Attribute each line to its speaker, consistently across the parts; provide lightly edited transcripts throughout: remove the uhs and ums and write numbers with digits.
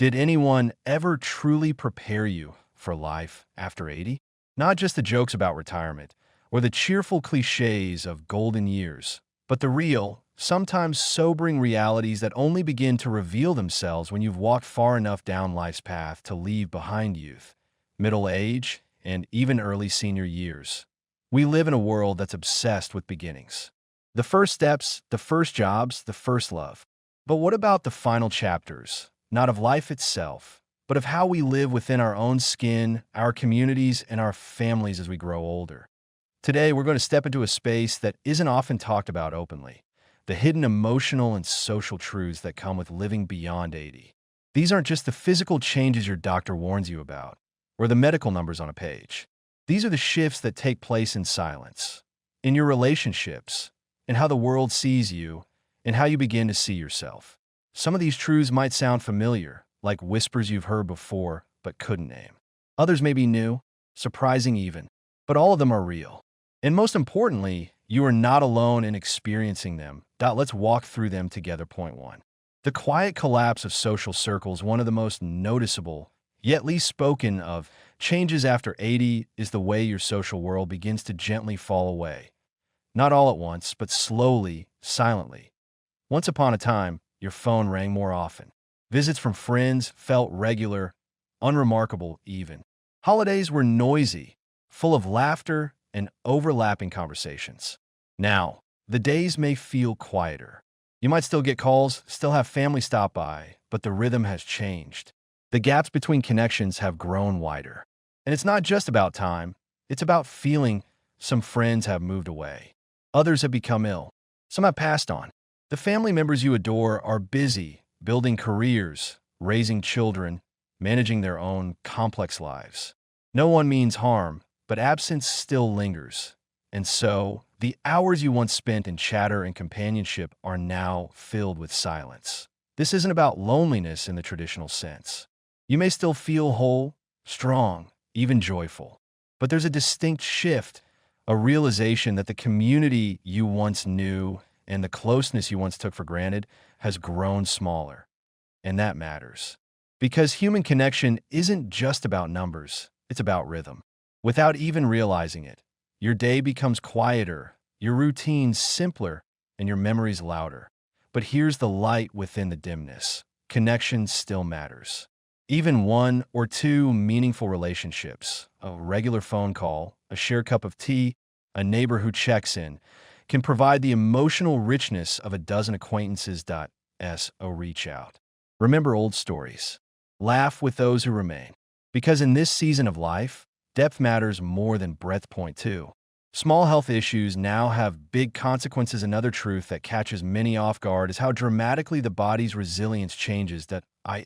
Speaker 1: Did anyone ever truly prepare you for life after 80? Not just the jokes about retirement or the cheerful cliches of golden years, but the real, sometimes sobering realities that only begin to reveal themselves when you've walked far enough down life's path to leave behind youth, middle age, and even early senior years. We live in a world that's obsessed with beginnings. The first steps, the first jobs, the first love. But what about the final chapters? Not of life itself, but of how we live within our own skin, our communities, and our families as we grow older. Today, we're going to step into a space that isn't often talked about openly, the hidden emotional and social truths that come with living beyond 80. These aren't just the physical changes your doctor warns you about, or the medical numbers on a page. These are the shifts that take place in silence, in your relationships, in how the world sees you, and how you begin to see yourself. Some of these truths might sound familiar, like whispers you've heard before but couldn't name. Others may be new, surprising even, but all of them are real. And most importantly, you are not alone in experiencing them. Let's walk through them together. Point 1. The quiet collapse of social circles. One of the most noticeable, yet least spoken of, changes after 80 is the way your social world begins to gently fall away. Not all at once, but slowly, silently. Once upon a time, your phone rang more often. Visits from friends felt regular, unremarkable even. Holidays were noisy, full of laughter and overlapping conversations. Now, the days may feel quieter. You might still get calls, still have family stop by, but the rhythm has changed. The gaps between connections have grown wider. And it's not just about time, it's about feeling. Some friends have moved away. Others have become ill. Some have passed on. The family members you adore are busy, building careers, raising children, managing their own complex lives. No one means harm, but absence still lingers. And so, the hours you once spent in chatter and companionship are now filled with silence. This isn't about loneliness in the traditional sense. You may still feel whole, strong, even joyful. But there's a distinct shift, a realization that the community you once knew and the closeness you once took for granted has grown smaller. And that matters. Because human connection isn't just about numbers, it's about rhythm. Without even realizing it, your day becomes quieter, your routines simpler, and your memories louder. But here's the light within the dimness. Connection still matters. Even one or two meaningful relationships, a regular phone call, a shared cup of tea, a neighbor who checks in, can provide the emotional richness of a dozen acquaintances. Reach out. Remember old stories. Laugh with those who remain. Because in this season of life, depth matters more than breadth. Point 2. Small health issues now have big consequences. Another truth that catches many off guard is how dramatically the body's resilience changes.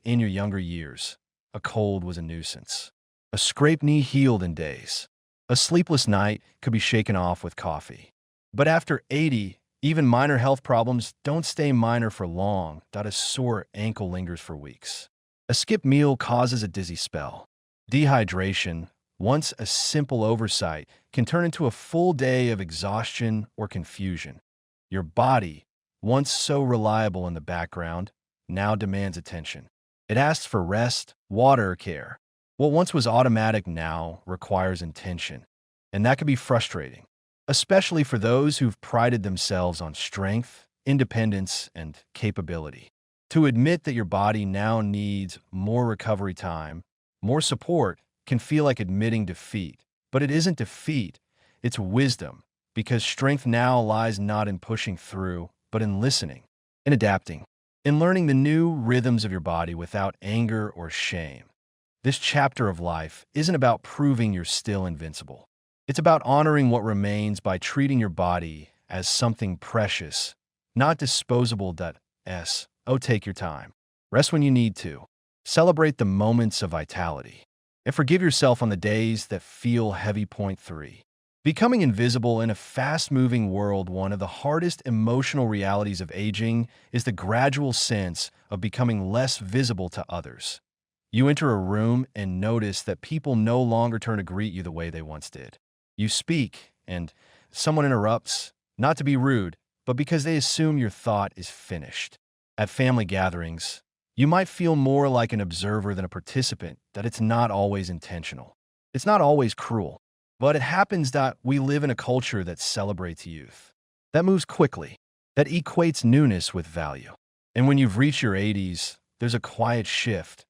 Speaker 1: In your younger years, a cold was a nuisance. A scraped knee healed in days. A sleepless night could be shaken off with coffee. But after 80, even minor health problems don't stay minor for long. A sore ankle lingers for weeks. A skipped meal causes a dizzy spell. Dehydration, once a simple oversight, can turn into a full day of exhaustion or confusion. Your body, once so reliable in the background, now demands attention. It asks for rest, water, or care. What once was automatic now requires intention. And that can be frustrating, especially for those who've prided themselves on strength, independence, and capability. To admit that your body now needs more recovery time, more support, can feel like admitting defeat. But it isn't defeat, it's wisdom, because strength now lies not in pushing through, but in listening, in adapting, in learning the new rhythms of your body without anger or shame. This chapter of life isn't about proving you're still invincible. It's about honoring what remains by treating your body as something precious, not disposable. Take your time. Rest when you need to. Celebrate the moments of vitality. And forgive yourself on the days that feel heavy. Point 3. Becoming invisible in a fast-moving world. One of the hardest emotional realities of aging is the gradual sense of becoming less visible to others. You enter a room and notice that people no longer turn to greet you the way they once did. You speak, and someone interrupts, not to be rude, but because they assume your thought is finished. At family gatherings, You might feel more like an observer than a participant, that it's not always intentional. It's not always cruel. But it happens that we live in a culture that celebrates youth, that moves quickly, that equates newness with value. And when you've reached your 80s, there's a quiet shift.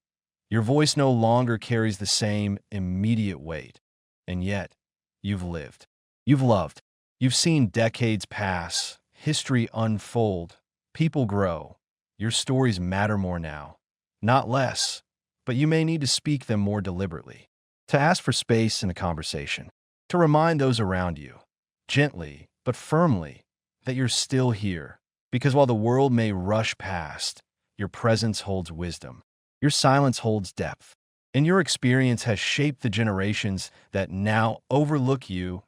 Speaker 1: Your voice no longer carries the same immediate weight. And yet, you've lived. You've loved. You've seen decades pass, history unfold, people grow. Your stories matter more now, not less, but you may need to speak them more deliberately, to ask for space in a conversation, to remind those around you, gently but firmly, that you're still here. Because while the world may rush past, your presence holds wisdom, your silence holds depth, and your experience has shaped the generations that now overlook you.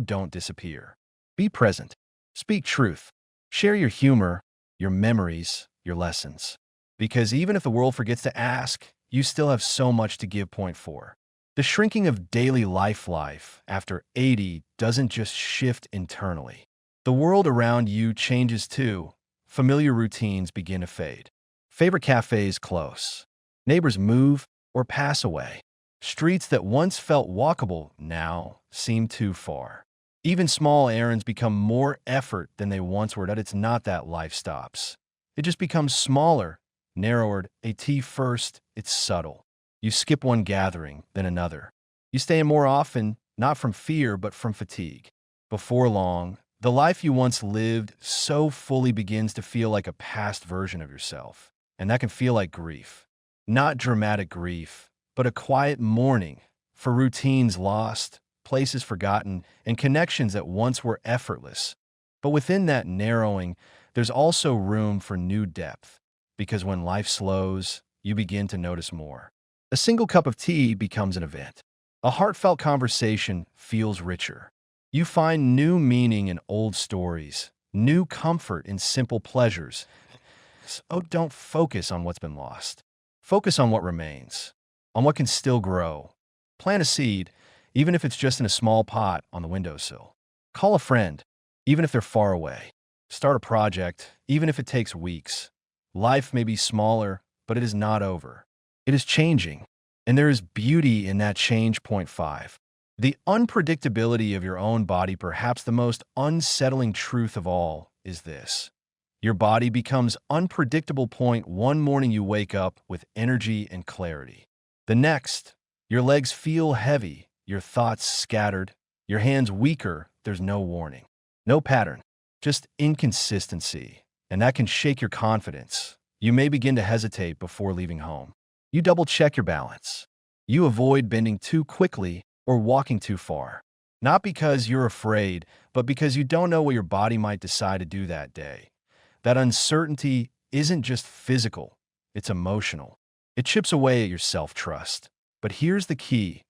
Speaker 1: Don't disappear. Be present. Speak truth. Share your humor, your memories, your lessons. Because even if the world forgets to ask, you still have so much to give. Point 4. The shrinking of daily life after 80 doesn't just shift internally. The world around you changes too. Familiar routines begin to fade. Favorite cafes close. Neighbors move or pass away. Streets that once felt walkable now seem too far. Even small errands become more effort than they once were. That it's not that life stops. It just becomes smaller, narrower. First, it's subtle. You skip one gathering, then another. You stay in more often, not from fear, but from fatigue. Before long, the life you once lived so fully begins to feel like a past version of yourself. And that can feel like grief. Not dramatic grief, but a quiet mourning for routines lost, places forgotten, and connections that once were effortless. But within that narrowing, there's also room for new depth, because when life slows, you begin to notice more. A single cup of tea becomes an event. A heartfelt conversation feels richer. You find new meaning in old stories, new comfort in simple pleasures. So don't focus on what's been lost. Focus on what remains, on what can still grow. Plant a seed, even if it's just in a small pot on the windowsill. Call a friend, even if they're far away. Start a project, even if it takes weeks. Life may be smaller, but it is not over. It is changing, and there is beauty in that change. Point 5. The unpredictability of your own body, perhaps the most unsettling truth of all, is this. Your body becomes unpredictable. Point 1 morning you wake up with energy and clarity. The next, your legs feel heavy, your thoughts scattered, your hands weaker. There's no warning, no pattern, just inconsistency. And that can shake your confidence. You may begin to hesitate before leaving home. You double-check your balance. You avoid bending too quickly or walking too far. Not because you're afraid, but because you don't know what your body might decide to do that day. That uncertainty isn't just physical, it's emotional. It chips away at your self-trust. But here's the key.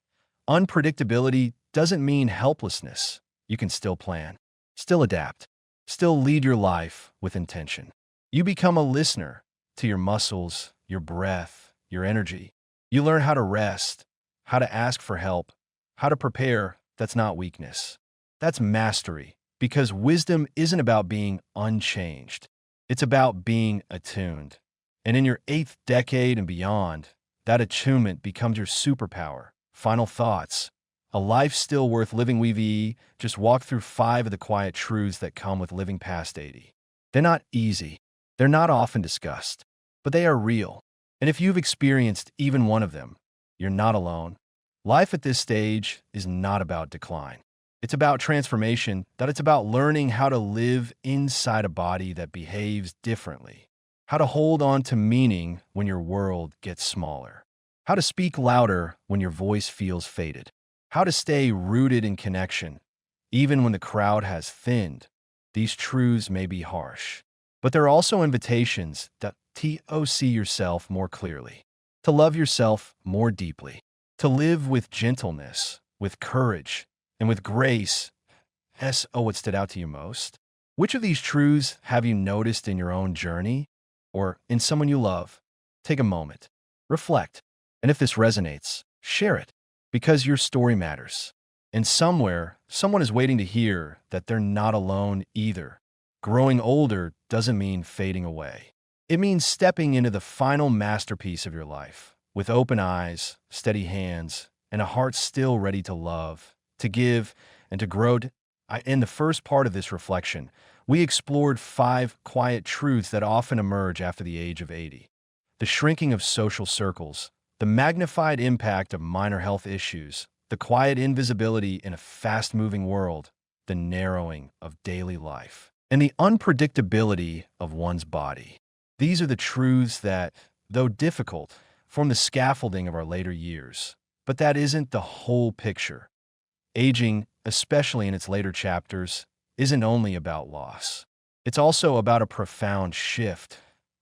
Speaker 1: Unpredictability doesn't mean helplessness. You can still plan, still adapt, still lead your life with intention. You become a listener to your muscles, your breath, your energy. You learn how to rest, how to ask for help, how to prepare. That's not weakness. That's mastery, because wisdom isn't about being unchanged. It's about being attuned. And in your 8th decade and beyond, that attunement becomes your superpower. Final thoughts. A life still worth living. We've just walked through 5 of the quiet truths that come with living past 80. They're not easy. They're not often discussed, but they are real. And if you've experienced even one of them, you're not alone. Life at this stage is not about decline. It's about transformation, that it's about learning how to live inside a body that behaves differently, how to hold on to meaning when your world gets smaller, how to speak louder when your voice feels faded, how to stay rooted in connection, even when the crowd has thinned. These truths may be harsh, but they're also invitations to see yourself more clearly, to love yourself more deeply, to live with gentleness, with courage, and with grace. What stood out to you most? Which of these truths have you noticed in your own journey or in someone you love? Take a moment, reflect, and if this resonates, share it, because your story matters. And somewhere, someone is waiting to hear that they're not alone either. Growing older doesn't mean fading away. It means stepping into the final masterpiece of your life, with open eyes, steady hands, and a heart still ready to love, to give, and to grow. In the first part of this reflection, we explored 5 quiet truths that often emerge after the age of 80. The shrinking of social circles, the magnified impact of minor health issues, the quiet invisibility in a fast-moving world, the narrowing of daily life, and the unpredictability of one's body. These are the truths that, though difficult, form the scaffolding of our later years. But that isn't the whole picture. Aging, especially in its later chapters, isn't only about loss. It's also about a profound shift,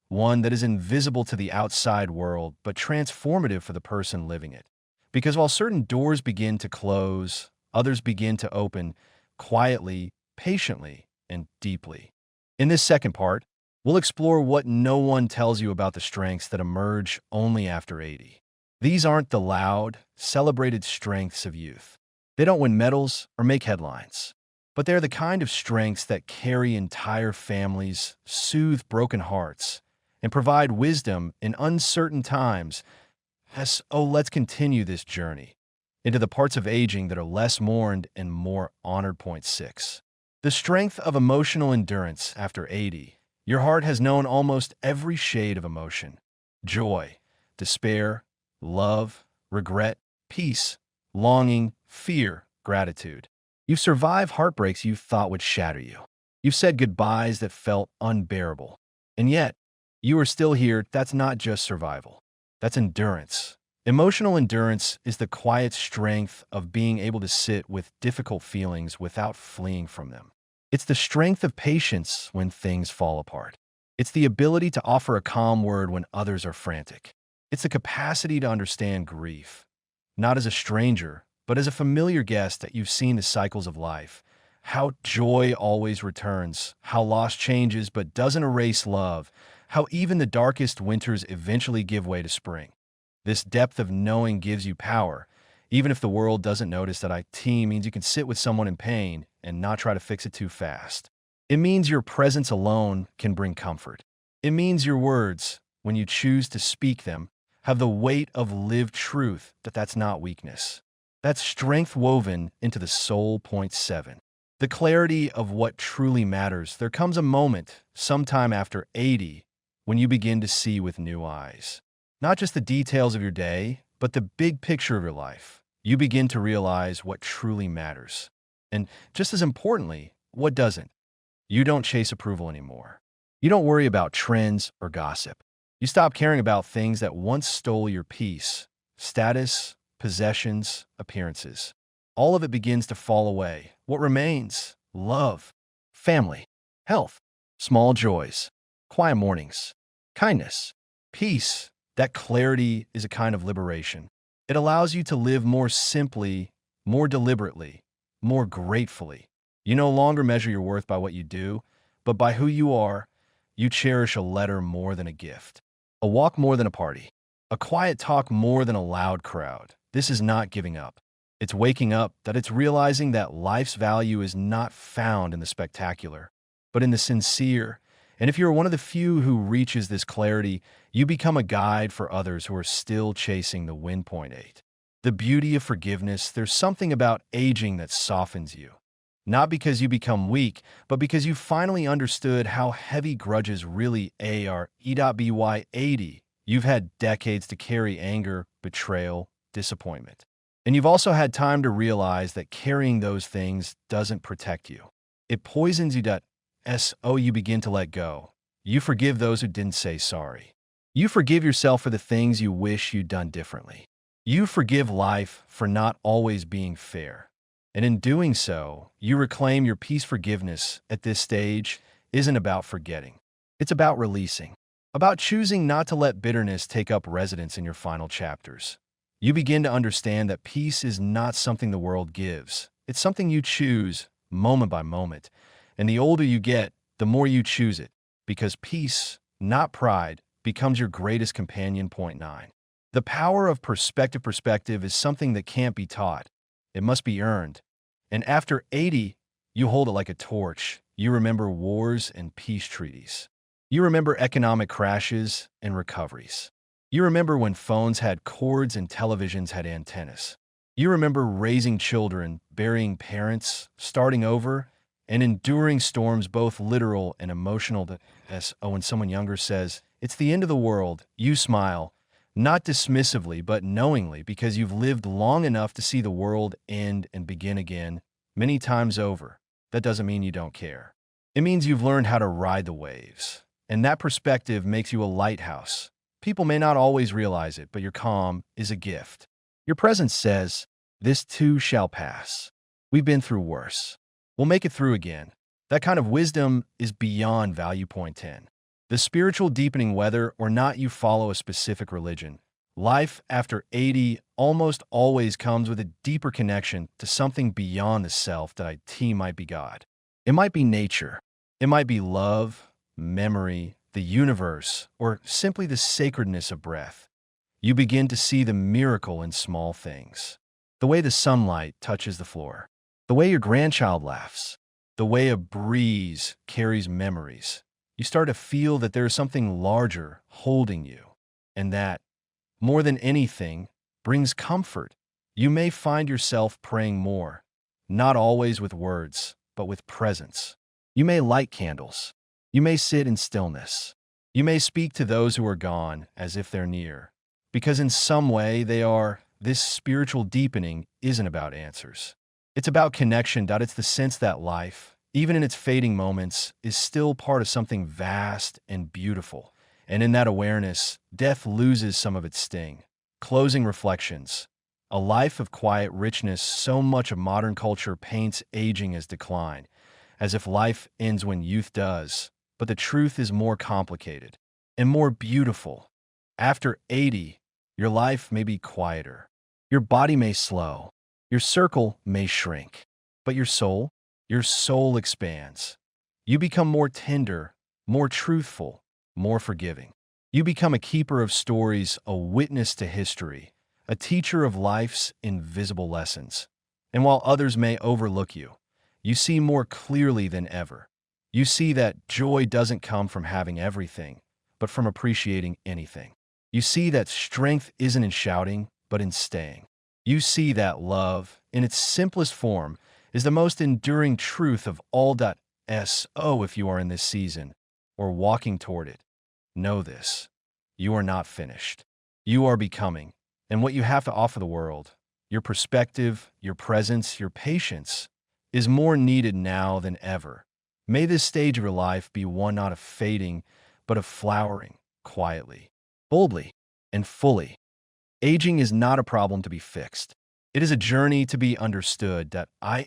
Speaker 1: one that is invisible to the outside world but transformative for the person living it. Because while certain doors begin to close, others begin to open quietly, patiently, and deeply. In this second part, we'll explore what no one tells you about the strengths that emerge only after 80. These aren't the loud, celebrated strengths of youth. They don't win medals or make headlines. But they're the kind of strengths that carry entire families, soothe broken hearts, and provide wisdom in uncertain times. Let's continue this journey into the parts of aging that are less mourned and more honored. Point 6. The strength of emotional endurance after 80. Your heart has known almost every shade of emotion: joy, despair, love, regret, peace, longing, fear, gratitude. You've survived heartbreaks you thought would shatter you. You've said goodbyes that felt unbearable. And yet, you are still here. That's not just survival. That's endurance. Emotional endurance is the quiet strength of being able to sit with difficult feelings without fleeing from them. It's the strength of patience when things fall apart. It's the ability to offer a calm word when others are frantic. It's the capacity to understand grief, not as a stranger, but as a familiar guest that you've seen the cycles of life. How joy always returns, how loss changes but doesn't erase love, how even the darkest winters eventually give way to spring. This depth of knowing gives you power, even if the world doesn't notice. That IT means you can sit with someone in pain and not try to fix it too fast. It means your presence alone can bring comfort. It means your words, when you choose to speak them, have the weight of lived truth. That's not weakness. That's strength woven into the soul. Point 7. The clarity of what truly matters. There comes a moment, sometime after 80, when you begin to see with new eyes. Not just the details of your day, but the big picture of your life. You begin to realize what truly matters. And just as importantly, what doesn't. You don't chase approval anymore. You don't worry about trends or gossip. You stop caring about things that once stole your peace: status, possessions, appearances. All of it begins to fall away. What remains? Love, family, health, small joys, quiet mornings, kindness, peace. That clarity is a kind of liberation. It allows you to live more simply, more deliberately, more gratefully. You no longer measure your worth by what you do, but by who you are. You cherish a letter more than a gift, a walk more than a party, a quiet talk more than a loud crowd. This is not giving up. It's waking up. That it's realizing that life's value is not found in the spectacular, but in the sincere. And if you're one of the few who reaches this clarity, you become a guide for others who are still chasing the wind. Point 8. The beauty of forgiveness. There's something about aging that softens you. Not because you become weak, but because you finally understood how heavy grudges really are. By 80, you've had decades to carry anger, betrayal, disappointment. And you've also had time to realize that carrying those things doesn't protect you. It poisons you. You begin to let go. You forgive those who didn't say sorry. You forgive yourself for the things you wish you'd done differently. You forgive life for not always being fair. And in doing so, you reclaim your peace. Forgiveness at this stage isn't about forgetting. It's about releasing, about choosing not to let bitterness take up residence in your final chapters. You begin to understand that peace is not something the world gives. It's something you choose, moment by moment. And the older you get, the more you choose it, because peace, not pride, becomes your greatest companion. Point 9. The power of perspective. Perspective is something that can't be taught. It must be earned. And after 80, you hold it like a torch. You remember wars and peace treaties. You remember economic crashes and recoveries. You remember when phones had cords and televisions had antennas. You remember raising children, burying parents, starting over, and enduring storms both literal and emotional. When someone younger says, "It's the end of the world," you smile, not dismissively, but knowingly, because you've lived long enough to see the world end and begin again many times over. That doesn't mean you don't care. It means you've learned how to ride the waves. And that perspective makes you a lighthouse. People may not always realize it, but your calm is a gift. Your presence says, "This too shall pass. We've been through worse. We'll make it through again." That kind of wisdom is beyond value point 10. The spiritual deepening, whether or not you follow a specific religion, life after 80 almost always comes with a deeper connection to something beyond the self. That IT might be God. It might be nature. It might be love, memory, the universe, or simply the sacredness of breath. You begin to see the miracle in small things. The way the sunlight touches the floor. The way your grandchild laughs. The way a breeze carries memories. You start to feel that there is something larger holding you, and that, more than anything, brings comfort. You may find yourself praying more, not always with words, but with presence. You may light candles. You may sit in stillness. You may speak to those who are gone as if they're near, because in some way they are. This spiritual deepening isn't about answers. It's about connection. It's the sense that life, even in its fading moments, is still part of something vast and beautiful. And in that awareness, death loses some of its sting. Closing reflections. A life of quiet richness. So much of modern culture paints aging as decline, as if life ends when youth does. But the truth is more complicated and more beautiful. After 80, your life may be quieter. Your body may slow. Your circle may shrink. But your soul expands. You become more tender, more truthful, more forgiving. You become a keeper of stories, a witness to history, a teacher of life's invisible lessons. And while others may overlook you, you see more clearly than ever. You see that joy doesn't come from having everything, but from appreciating anything. You see that strength isn't in shouting, but in staying. You see that love, in its simplest form, is the most enduring truth of all. If you are in this season, or walking toward it, know this: you are not finished. You are becoming, and what you have to offer the world, your perspective, your presence, your patience, is more needed now than ever. May this stage of your life be one not of fading, but of flowering, quietly, boldly, and fully. Aging is not a problem to be fixed. It is a journey to be understood.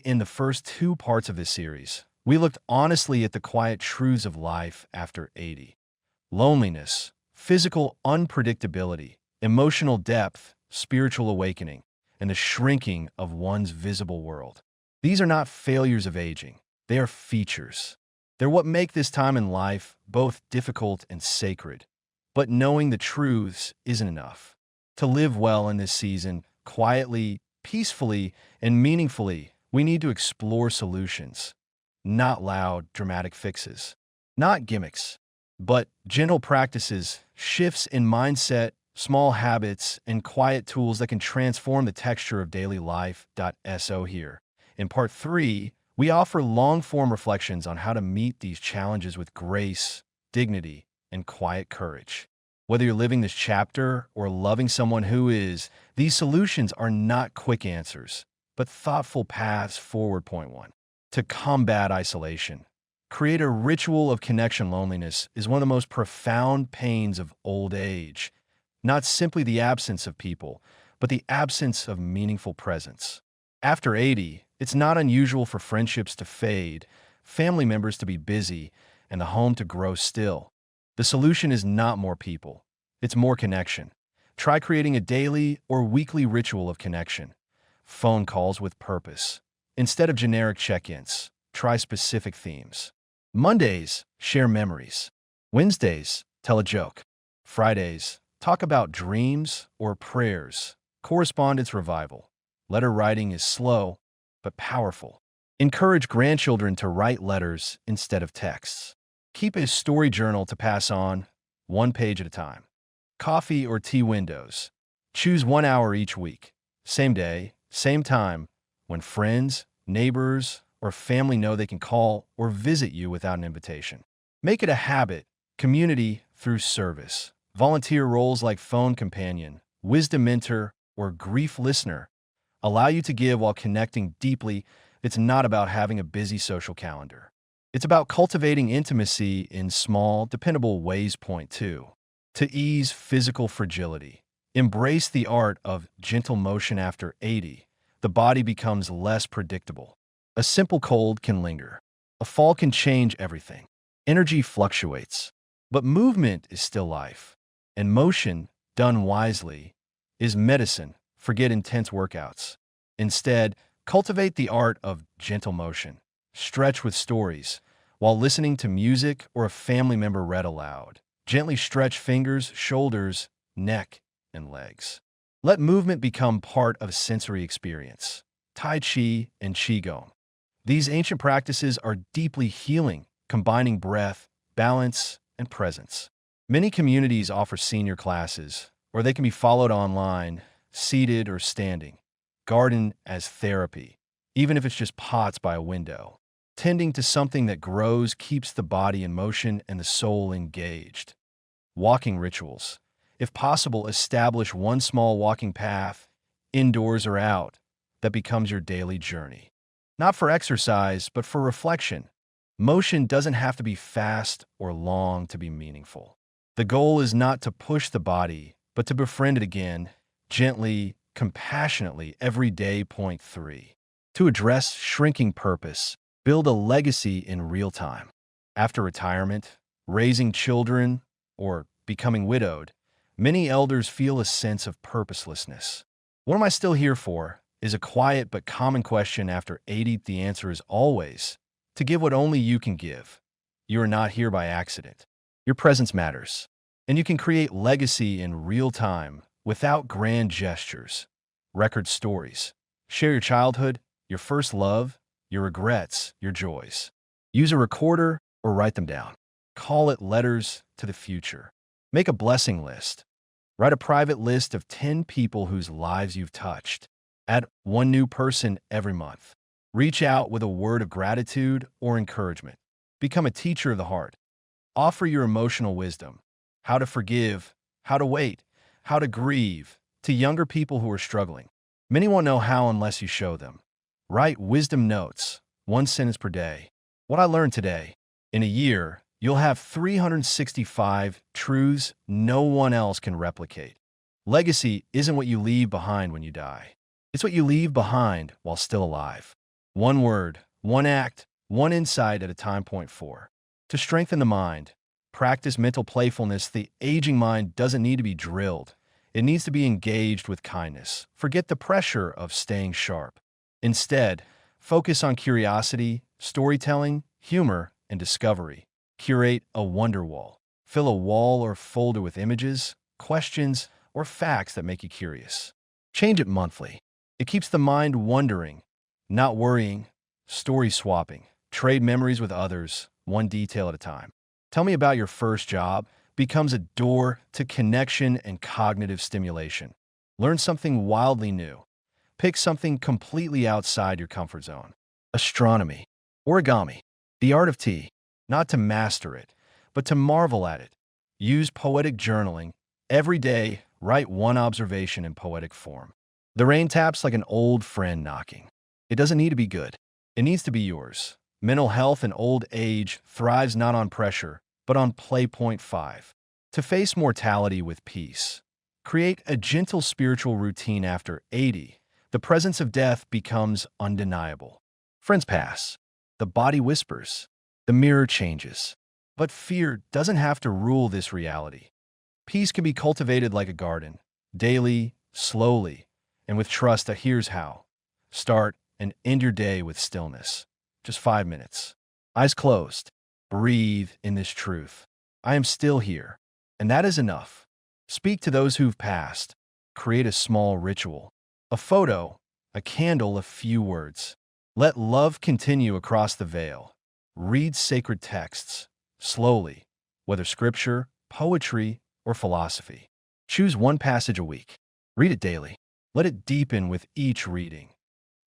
Speaker 1: In the first two parts of this series, we looked honestly at the quiet truths of life after 80. Loneliness, physical unpredictability, emotional depth, spiritual awakening, and the shrinking of one's visible world. These are not failures of aging. They are features. They're what make this time in life both difficult and sacred. But knowing the truths isn't enough. To live well in this season, quietly, peacefully, and meaningfully, we need to explore solutions. Not loud, dramatic fixes. Not gimmicks, but gentle practices, shifts in mindset, small habits, and quiet tools that can transform the texture of daily life. Here. In part 3, we offer long-form reflections on how to meet these challenges with grace, dignity, and quiet courage. Whether you're living this chapter or loving someone who is, these solutions are not quick answers, but thoughtful paths forward. Point 1. To combat isolation. Create a ritual of connection. Loneliness is one of the most profound pains of old age. Not simply the absence of people, but the absence of meaningful presence. After 80, it's not unusual for friendships to fade, family members to be busy, and the home to grow still. The solution is not more people. It's more connection. Try creating a daily or weekly ritual of connection. Phone calls with purpose. Instead of generic check-ins, try specific themes. Mondays, share memories. Wednesdays, tell a joke. Fridays, talk about dreams or prayers. Correspondence revival. Letter writing is slow, but powerful. Encourage grandchildren to write letters instead of texts. Keep a story journal to pass on, one page at a time. Coffee or tea windows. Choose 1 hour each week. Same day, same time, when friends, neighbors, or family know they can call or visit you without an invitation. Make it a habit, community through service. Volunteer roles like phone companion, wisdom mentor, or grief listener allow you to give while connecting deeply. It's not about having a busy social calendar. It's about cultivating intimacy in small, dependable ways. Point 2. To ease physical fragility. Embrace the art of gentle motion after 80. The body becomes less predictable. A simple cold can linger. A fall can change everything. Energy fluctuates. But movement is still life. And motion, done wisely, is medicine. Forget intense workouts. Instead, cultivate the art of gentle motion. Stretch with stories while listening to music or a family member read aloud. Gently stretch fingers, shoulders, neck, and legs. Let movement become part of a sensory experience. Tai Chi and Qigong. These ancient practices are deeply healing, combining breath, balance, and presence. Many communities offer senior classes, or they can be followed online, seated or standing. Garden as therapy, even if it's just pots by a window. Tending to something that grows keeps the body in motion and the soul engaged. Walking rituals. If possible, establish one small walking path, indoors or out, that becomes your daily journey. Not for exercise, but for reflection. Motion doesn't have to be fast or long to be meaningful. The goal is not to push the body, but to befriend it again, gently, compassionately, every day. Point 3. To address shrinking purpose. Build a legacy in real time. After retirement, raising children, or becoming widowed, many elders feel a sense of purposelessness. What am I still here for? Is a quiet but common question after 80. The answer is always to give what only you can give. You are not here by accident. Your presence matters, and you can create legacy in real time without grand gestures. Record stories. Share your childhood, your first love, your regrets, your joys. Use a recorder or write them down. Call it letters to the future. Make a blessing list. Write a private list of 10 people whose lives you've touched. Add one new person every month. Reach out with a word of gratitude or encouragement. Become a teacher of the heart. Offer your emotional wisdom. How to forgive, how to wait, how to grieve to younger people who are struggling. Many won't know how unless you show them. Write wisdom notes, one sentence per day. What I learned today. In a year, you'll have 365 truths no one else can replicate. Legacy isn't what you leave behind when you die. It's what you leave behind while still alive. One word, one act, one insight at a time. Point 4. To strengthen the mind, practice mental playfulness. The aging mind doesn't need to be drilled. It needs to be engaged with kindness. Forget the pressure of staying sharp. Instead, focus on curiosity, storytelling, humor, and discovery. Curate a wonder wall. Fill a wall or folder with images, questions, or facts that make you curious. Change it monthly. It keeps the mind wondering, not worrying. Story swapping. Trade memories with others, one detail at a time. Tell me about your first job becomes a door to connection and cognitive stimulation. Learn something wildly new. Pick something completely outside your comfort zone. Astronomy. Origami. The art of tea. Not to master it, but to marvel at it. Use poetic journaling. Every day, write one observation in poetic form. The rain taps like an old friend knocking. It doesn't need to be good. It needs to be yours. Mental health in old age thrives not on pressure, but on play. Point 5. To face mortality with peace. Create a gentle spiritual routine after 80. The presence of death becomes undeniable. Friends pass. The body whispers. The mirror changes. But fear doesn't have to rule this reality. Peace can be cultivated like a garden, daily, slowly, and with trust that here's how. Start and end your day with stillness. Just 5 minutes. Eyes closed. Breathe in this truth. I am still here. And that is enough. Speak to those who've passed. Create a small ritual. A photo, a candle, a few words. Let love continue across the veil. Read sacred texts. slowly, whether scripture, poetry, or philosophy. Choose one passage a week. Read it daily. Let it deepen with each reading.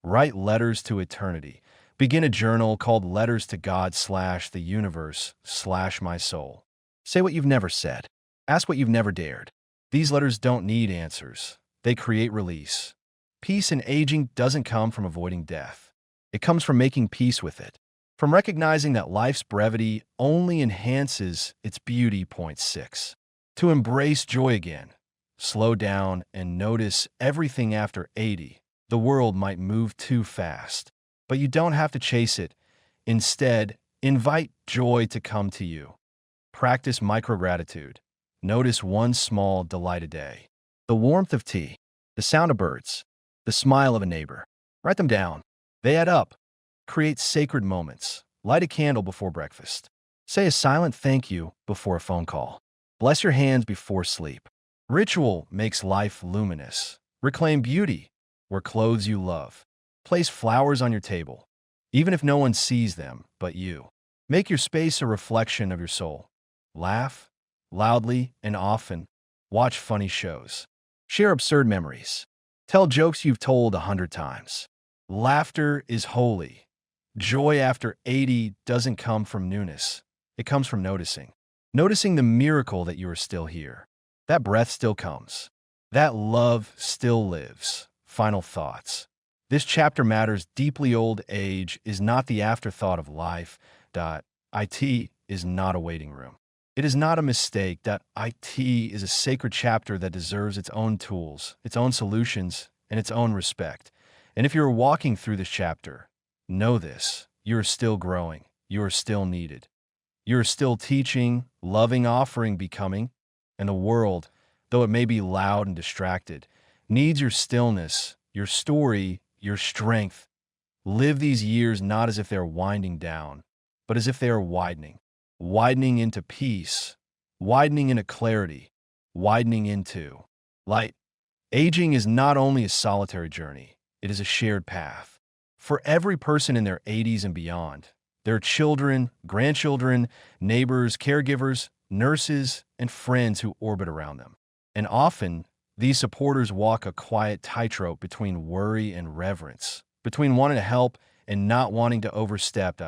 Speaker 1: Write letters to eternity. Begin a journal called Letters to God/the Universe/My Soul. Say what you've never said. Ask what you've never dared. These letters don't need answers. They create release. Peace in aging doesn't come from avoiding death. It comes from making peace with it. From recognizing that life's brevity only enhances its beauty. Point 6. To embrace joy again. Slow down and notice everything after 80. The world might move too fast, but you don't have to chase it. Instead, invite joy to come to you. Practice microgratitude. Notice one small delight a day. The warmth of tea, the sound of birds, the smile of a neighbor. Write them down. They add up. Create sacred moments. Light a candle before breakfast. Say a silent thank you before a phone call. Bless your hands before sleep. Ritual makes life luminous. Reclaim beauty. Wear clothes you love. Place flowers on your table, even if no one sees them but you. Make your space a reflection of your soul. Laugh, loudly and often. Watch funny shows. Share absurd memories. Tell jokes you've told 100 times. Laughter is holy. Joy after 80 doesn't come from newness. It comes from noticing. Noticing the miracle that you are still here. That breath still comes. That love still lives. Final thoughts. This chapter matters deeply. Old age is not the afterthought of life. It is not a waiting room. It is not a mistake. It is a sacred chapter that deserves its own tools, its own solutions, and its own respect. And if you're walking through this chapter, know this: you are still growing. You are still needed. You are still teaching, loving, offering, becoming. And the world, though it may be loud and distracted, needs your stillness, your story, your strength. Live these years not as if they're winding down, but as if they are widening into peace, widening into clarity, widening into light. Aging is not only a solitary journey, it is a shared path. For every person in their 80s and beyond, there are children, grandchildren, neighbors, caregivers, nurses, and friends who orbit around them. And often, these supporters walk a quiet tightrope between worry and reverence, between wanting to help and not wanting to overstep.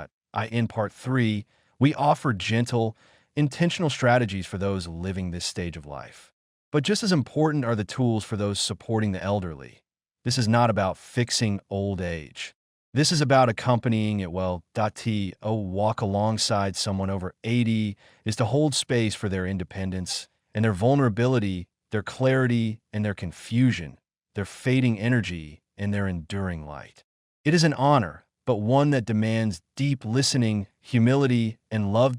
Speaker 1: In Part 3, we offer gentle, intentional strategies for those living this stage of life. But just as important are the tools for those supporting the elderly. This is not about fixing old age. This is about accompanying it well. Walk alongside someone over 80 is to hold space for their independence and their vulnerability, their clarity and their confusion, their fading energy and their enduring light. It is an honor, but one that demands deep listening, humility, and love.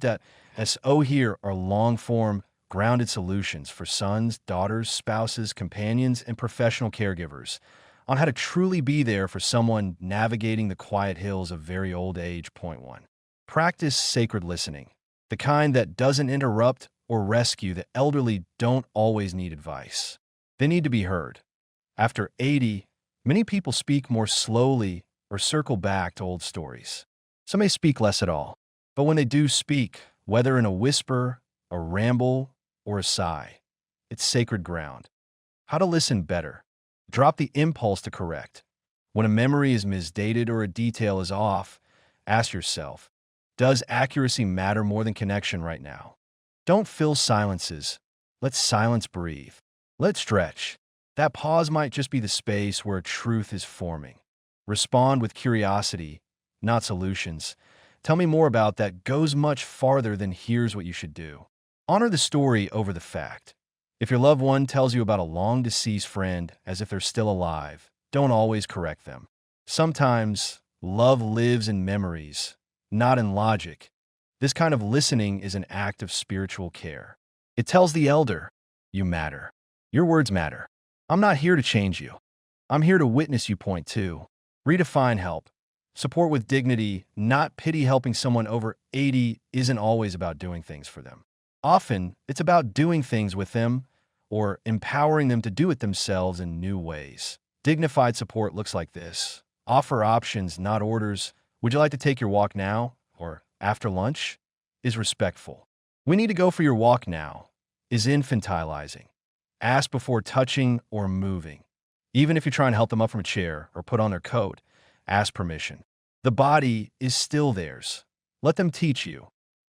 Speaker 1: Here are long-form, grounded solutions for sons, daughters, spouses, companions, and professional caregivers on how to truly be there for someone navigating the quiet hills of very old age. Point 1. Practice sacred listening, the kind that doesn't interrupt or rescue. The elderly don't always need advice. They need to be heard. After 80, many people speak more slowly or circle back to old stories. Some may speak less at all, but when they do speak, whether in a whisper, a ramble, or a sigh, it's sacred ground. How to listen better. Drop the impulse to correct. When a memory is misdated or a detail is off, ask yourself, does accuracy matter more than connection right now? Don't fill silences. Let silence breathe. Let stretch. That pause might just be the space where a truth is forming. Respond with curiosity, not solutions. Tell me more about that goes much farther than here's what you should do. Honor the story over the fact. If your loved one tells you about a long-deceased friend as if they're still alive, don't always correct them. Sometimes, love lives in memories, not in logic. This kind of listening is an act of spiritual care. It tells the elder, you matter. Your words matter. I'm not here to change you. I'm here to witness you. Point 2. Redefine help. Support with dignity, not pity. Helping someone over 80 isn't always about doing things for them. Often, it's about doing things with them or empowering them to do it themselves in new ways. Dignified support looks like this. Offer options, not orders. Would you like to take your walk now or after lunch? is respectful. We need to go for your walk now is infantilizing. Ask before touching or moving. Even if you try and help them up from a chair or put on their coat, ask permission. The body is still theirs. Let them teach you.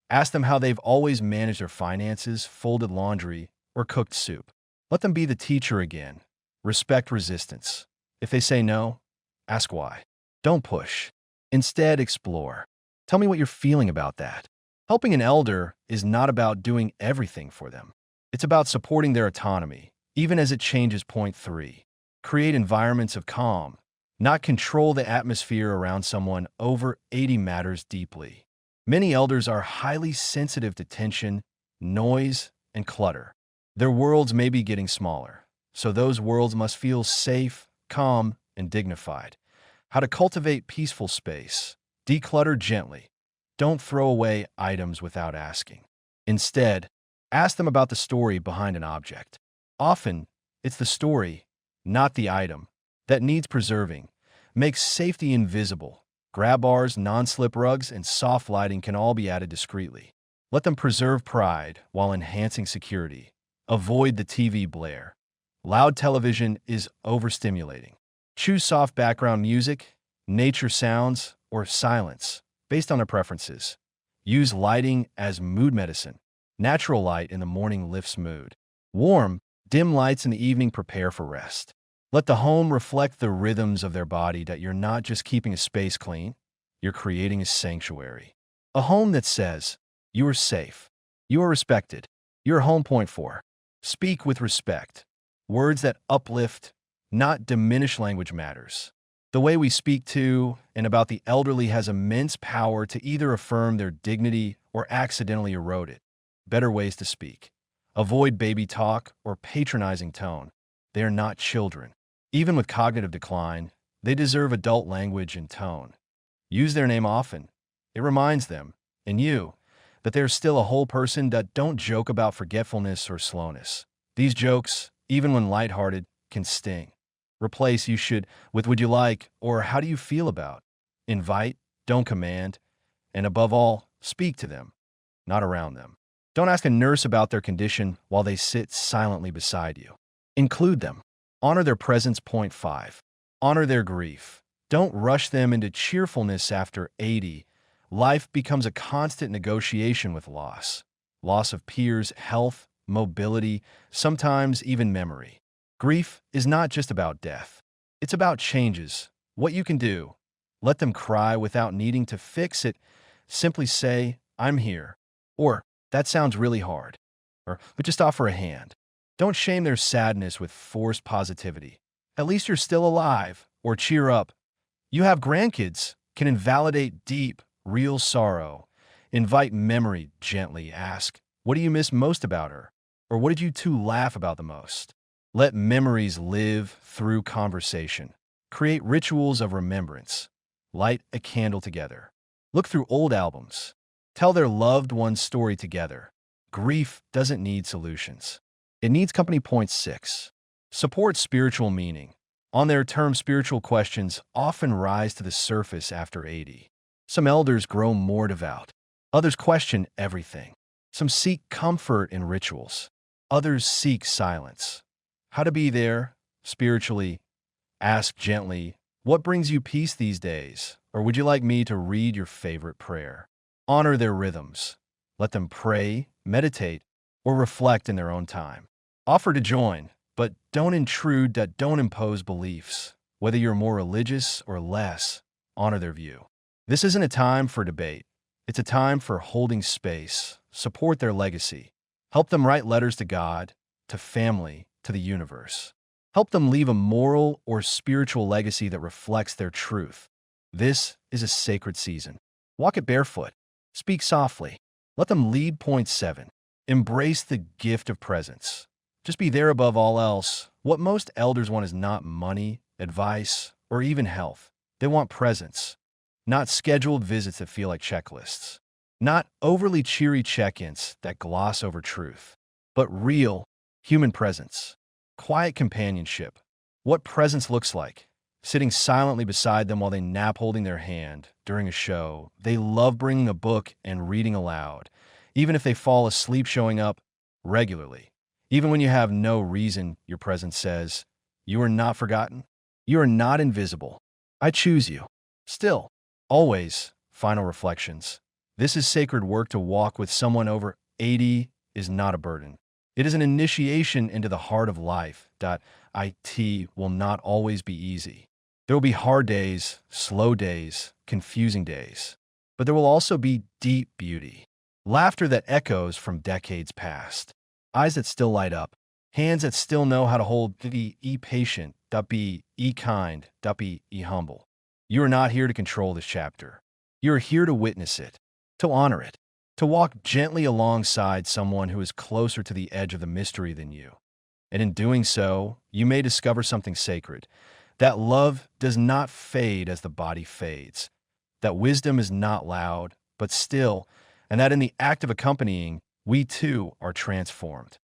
Speaker 1: Ask them how they've always managed their finances, folded laundry, or cooked soup. Let them be the teacher again. Respect resistance. If they say no, ask why. Don't push. Instead, explore. Tell me what you're feeling about that. Helping an elder is not about doing everything for them. It's about supporting their autonomy, even as it changes. Point 3. Create environments of calm, not control the atmosphere around someone over 80 matters deeply. Many elders are highly sensitive to tension, noise, and clutter. Their worlds may be getting smaller, so those worlds must feel safe, calm, and dignified. How to cultivate peaceful space. Declutter gently. Don't throw away items without asking. Instead, ask them about the story behind an object. Often, it's the story, not the item, that needs preserving. Make safety invisible. Grab bars, non-slip rugs, and soft lighting can all be added discreetly. Let them preserve pride while enhancing security. Avoid the TV blare. Loud television is overstimulating. Choose soft background music, nature sounds, or silence, based on their preferences. Use lighting as mood medicine. Natural light in the morning lifts mood. Warm, dim lights in the evening prepare for rest. Let the home reflect the rhythms of their body that you're not just keeping a space clean, you're creating a sanctuary. A home that says, you are safe, you are respected, you're home. Point 4. Speak with respect. Words that uplift, not diminish. Language matters. The way we speak to and about the elderly has immense power to either affirm their dignity or accidentally erode it. Better ways to speak. Avoid baby talk or patronizing tone. They are not children. Even with cognitive decline, they deserve adult language and tone. Use their name often. It reminds them, and you, that they're still a whole person. That don't joke about forgetfulness or slowness. These jokes, even when lighthearted, can sting. Replace "you should" with "would you like" or "how do you feel about." Invite, don't command. And above all, speak to them, not around them. Don't ask a nurse about their condition while they sit silently beside you. Include them. Honor their presence. Point 5. Honor their grief. Don't rush them into cheerfulness after 80. Life becomes a constant negotiation with loss. Loss of peers, health, mobility, sometimes even memory. Grief is not just about death. It's about changes. What you can do. Let them cry without needing to fix it. Simply say, I'm here. Or, that sounds really hard. But just offer a hand. Don't shame their sadness with forced positivity. At least you're still alive. Or cheer up. You have grandkids. Can invalidate deep, real sorrow. Invite memory gently. Ask, what do you miss most about her? Or what did you two laugh about the most? Let memories live through conversation. Create rituals of remembrance. Light a candle together. Look through old albums. Tell their loved one's story together. Grief doesn't need solutions. It needs company. Point 6. Support spiritual meaning. On their term, spiritual questions often rise to the surface after 80. Some elders grow more devout. Others question everything. Some seek comfort in rituals. Others seek silence. How to be there, spiritually. Ask gently, what brings you peace these days? Or would you like me to read your favorite prayer? Honor their rhythms. Let them pray, meditate, or reflect in their own time. Offer to join, but don't intrude. Don't impose beliefs. Whether you're more religious or less, honor their view. This isn't a time for debate. It's a time for holding space. Support their legacy. Help them write letters to God, to family, to the universe. Help them leave a moral or spiritual legacy that reflects their truth. This is a sacred season. Walk it barefoot. Speak softly. Let them lead. Point 7. Embrace the gift of presence. Just be there above all else. What most elders want is not money, advice, or even health. They want presence. Not scheduled visits that feel like checklists. Not overly cheery check-ins that gloss over truth. But real, human presence. Quiet companionship. What presence looks like. Sitting silently beside them while they nap, holding their hand during a show. They love bringing a book and reading aloud. even if they fall asleep showing up regularly. Even when you have no reason, your presence says, "You are not forgotten. You are not invisible. I choose you." Still, always, final reflections. This is sacred work. To walk with someone over 80 is not a burden. It is an initiation into the heart of life. It will not always be easy. There will be hard days, slow days, confusing days. But there will also be deep beauty. Laughter that echoes from decades past. Eyes that still light up. Hands that still know how to hold. Be patient. Be kind. Be humble. You are not here to control this chapter. You are here to witness it, to honor it, to walk gently alongside someone who is closer to the edge of the mystery than you. And in doing so, you may discover something sacred. That love does not fade as the body fades. That wisdom is not loud, but still, and that in the act of accompanying, we too are transformed.